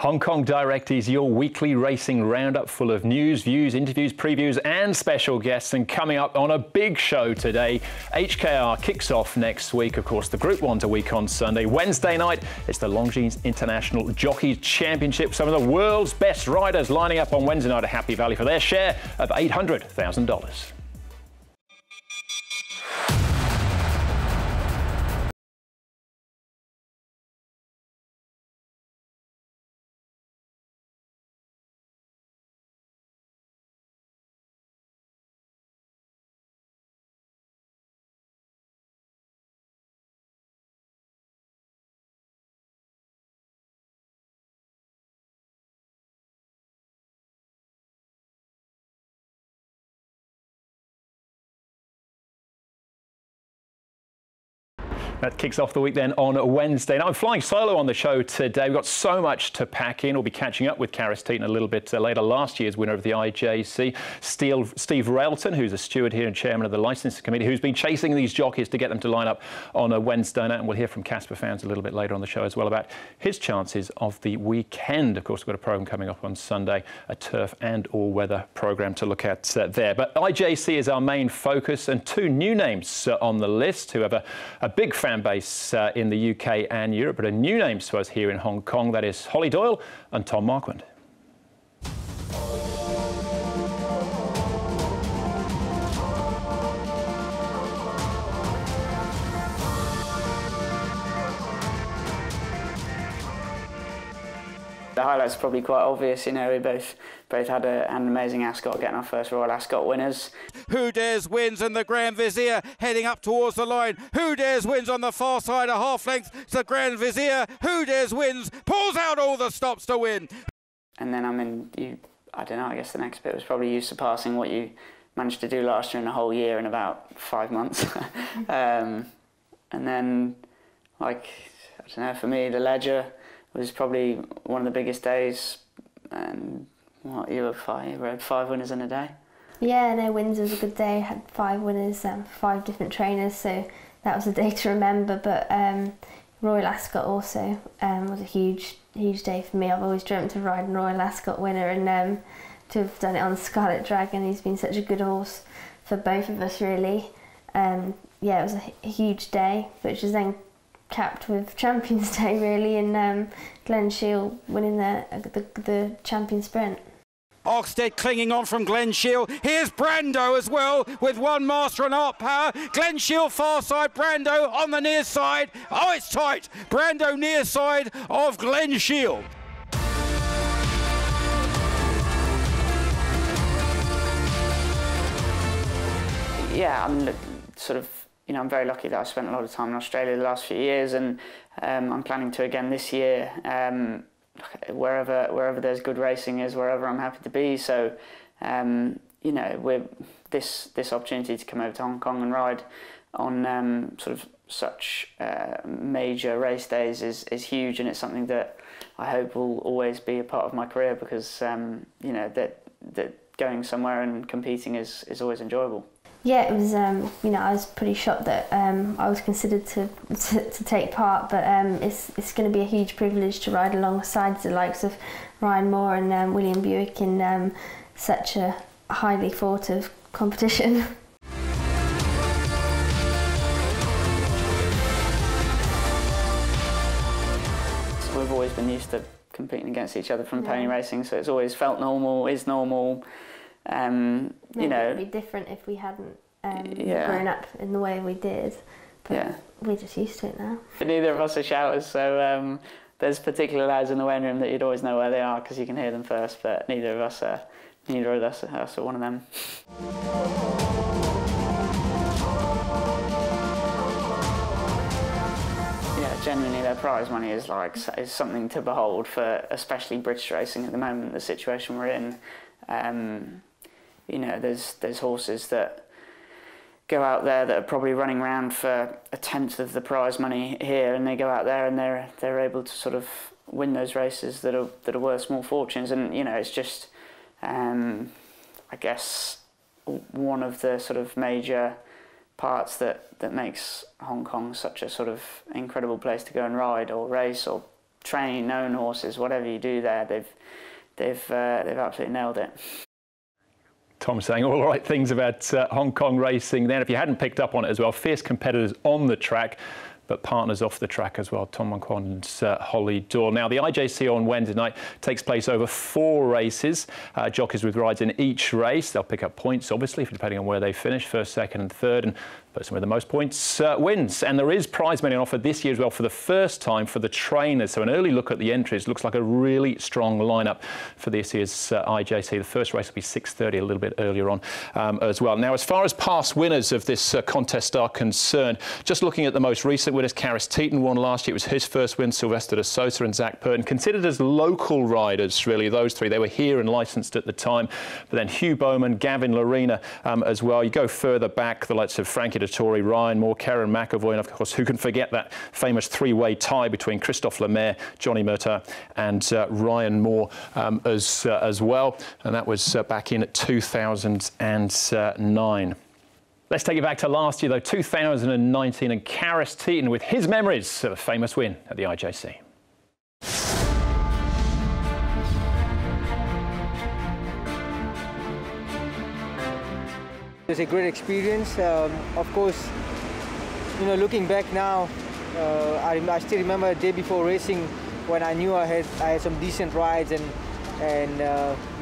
Hong Kong Direct is your weekly racing roundup full of news, views, interviews, previews and special guests. And coming up on a big show today, HKR kicks off next week. Of course, the Group 1's a week on Sunday. Wednesday night, it's the Longines International Jockeys Championship. Some of the world's best riders lining up on Wednesday night at Happy Valley for their share of $800,000. That kicks off the week then on Wednesday. Now, I'm flying solo on the show today. We've got so much to pack in. We'll be catching up with Karis Teetan a little bit later. Last year's winner of the IJC, Steve Railton, who's a steward here and chairman of the licensing committee, who's been chasing these jockeys to get them to line up on a Wednesday night. And we'll hear from Casper Fownes a little bit later on the show as well about his chances of the weekend. Of course, we've got a programme coming up on Sunday, a turf and all-weather programme to look at there. But IJC is our main focus, and two new names on the list who have a big fan base in the UK and Europe, but a new name to us here in Hong Kong. That is Hollie Doyle and Tom Marquand. The highlights are probably quite obvious. You know, we both had an amazing Ascot, getting our first Royal Ascot winners. Who Dares wins, and the Grand Vizier heading up towards the line. Who Dares wins on the far side, a half length to the Grand Vizier. Who Dares wins, pulls out all the stops to win. And then I don't know, I guess the next bit was probably you surpassing what you managed to do last year in a whole year in about 5 months. And then, like, I don't know, for me, the Ledger was probably one of the biggest days. And what, you had 5 winners in a day? Yeah, no, Windsor was a good day. Had 5 winners, 5 different trainers, so that was a day to remember. But Royal Ascot also was a huge day for me. I've always dreamt of riding Royal Ascot winner, and to have done it on Scarlet Dragon, he's been such a good horse for both of us, really. Yeah, it was a huge day, which is then capped with Champions Day, really, and Glen Shiel winning the Champion Sprint. Oxted clinging on from Glen Shiel. Here's Brando as well, with one master and art power. Glen Shiel far side, Brando on the near side. Oh, it's tight. Brando near side of Glen Shiel. Yeah, I mean, look, sort of, you know, I'm very lucky that I spent a lot of time in Australia the last few years, and I'm planning to again this year. Wherever there's good racing is wherever I'm happy to be. So, you know, this opportunity to come over to Hong Kong and ride on sort of such major race days is huge, and it's something that I hope will always be a part of my career, because you know, that going somewhere and competing is always enjoyable. Yeah, it was. You know, I was pretty shocked that I was considered to take part, but it's going to be a huge privilege to ride alongside the likes of Ryan Moore and William Buick in such a highly thought of competition. We've always been used to competing against each other from pony racing, so it's always felt normal, is normal. You know, it'd be different if we hadn't grown up in the way we did, but we're just used to it now. But neither of us are shouters, so there's particular lads in the weighing room that you'd always know where they are because you can hear them first, but neither of us are one of them. Yeah, genuinely their prize money is something to behold for especially British racing at the moment, the situation we're in. You know, there's horses that go out there that are probably running around for 1/10 of the prize money here, and they go out there and they're able to sort of win those races that are worth small fortunes. And you know, it's just I guess one of the sort of major parts that makes Hong Kong such a sort of incredible place to go and ride or race or training known horses, whatever you do there, they've absolutely nailed it. Tom saying all the right things about Hong Kong racing then. If you hadn't picked up on it as well, fierce competitors on the track, but partners off the track as well. Tom Marquand and Hollie, Doyle. Now, the IJC on Wednesday night takes place over 4 races. Jockeys with rides in each race. They'll pick up points, obviously, depending on where they finish, first, second and third. And person with the most points wins. And there is prize money on offer this year as well for the first time for the trainers. So an early look at the entries looks like a really strong lineup for this year's IJC. The first race will be 6:30, a little bit earlier on as well. Now, as far as past winners of this contest are concerned, just looking at the most recent winners, Karis Teetan won last year. It was his first win. Sylvester de Sosa and Zach Purton, considered as local riders, really, those three. They were here and licensed at the time. But then Hugh Bowman, Gavin Lorena as well. You go further back, the likes of Frankie Dettori, Ryan Moore, Karen McAvoy, and of course, who can forget that famous 3-way tie between Christophe Lemaire, Johnny Murtaugh and Ryan Moore as well. And that was back in 2009. Let's take it back to last year, though, 2019, and Karis Teetan with his memories of a famous win at the IJC. It was a great experience. Of course, you know, looking back now, I still remember the day before racing when I knew I had some decent rides and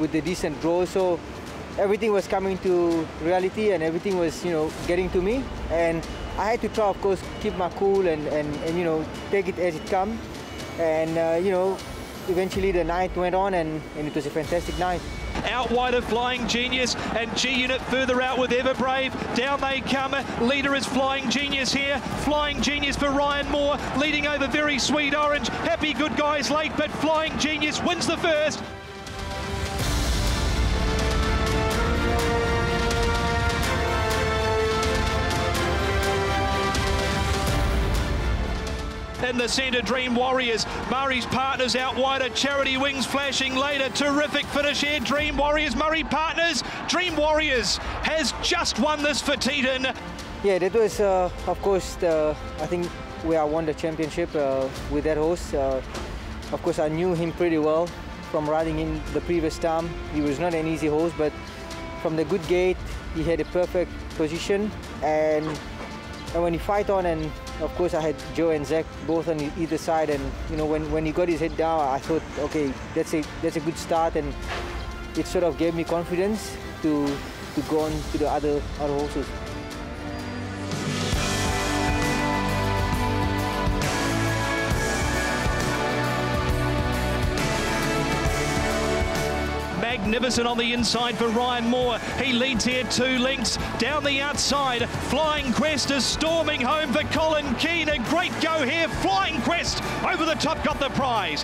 with the decent draw. So everything was coming to reality and everything was, you know, getting to me. And I had to try, of course, keep my cool and you know, take it as it comes. And you know, eventually the night went on and it was a fantastic night. Out wide of Flying Genius and G-Unit further out with Everbrave. Down they come. Leader is Flying Genius here. Flying Genius for Ryan Moore, leading over Very Sweet Orange. Happy Good Guys late, but Flying Genius wins the first. In the centre, Dream Warriors. Murray's Partners out wider. Charity Wings flashing later. Terrific finish here. Dream Warriors, Murray Partners. Dream Warriors has just won this for Teetan. Yeah, that was, of course, I think where I won the championship with that horse. Of course, I knew him pretty well from riding him the previous time. He was not an easy horse, but from the good gate, he had a perfect position. And when he fight on, and of course I had Joe and Zach both on either side, and you know, when he got his head down, I thought, okay, that's a good start, and it sort of gave me confidence to go on to the other horses. Magnificent on the inside for Ryan Moore. He leads here 2 lengths. Down the outside, Flying Quest is storming home for Colin Keane. A great go here. Flying Quest over the top got the prize.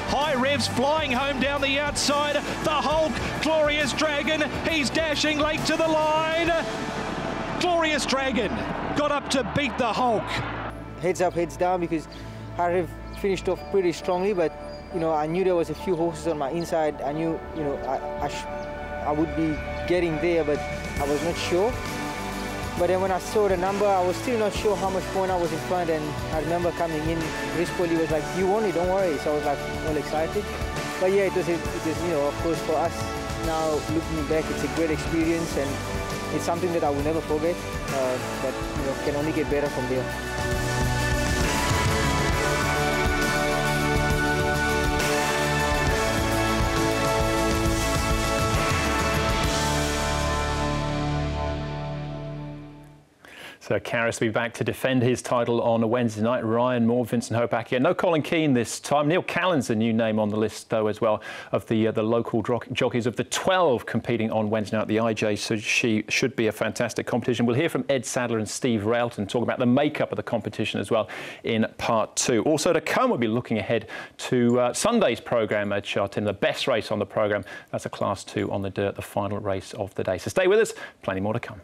High Revs flying home down the outside. The Hulk, Glorious Dragon. He's dashing late to the line. Glorious Dragon got up to beat the Hulk. Heads up, heads down, because I finished off pretty strongly, but you know, I knew there was a few horses on my inside. I knew, you know, I would be getting there, but I was not sure. But then when I saw the number, I was still not sure how much point I was in front, and I remember coming in, Chris Polly was like, "You won it, don't worry." So I was like all excited. But yeah, it was, you know, of course for us now looking back, it's a great experience, and it's something that I will never forget, but you know, can only get better from there. So Karis will be back to defend his title on a Wednesday night. Ryan Moore, Vincent Hope back here. No Colin Keane this time. Neil Callan's a new name on the list, though, as well, of the local jockeys. Of the 12 competing on Wednesday night at the IJ, so she should be a fantastic competition. We'll hear from Ed Sadler and Steve Railton talk about the makeup of the competition as well in part 2. Also to come, we'll be looking ahead to Sunday's programme at Chartin, the best race on the programme. That's a Class 2 on the dirt, the final race of the day. So stay with us, plenty more to come.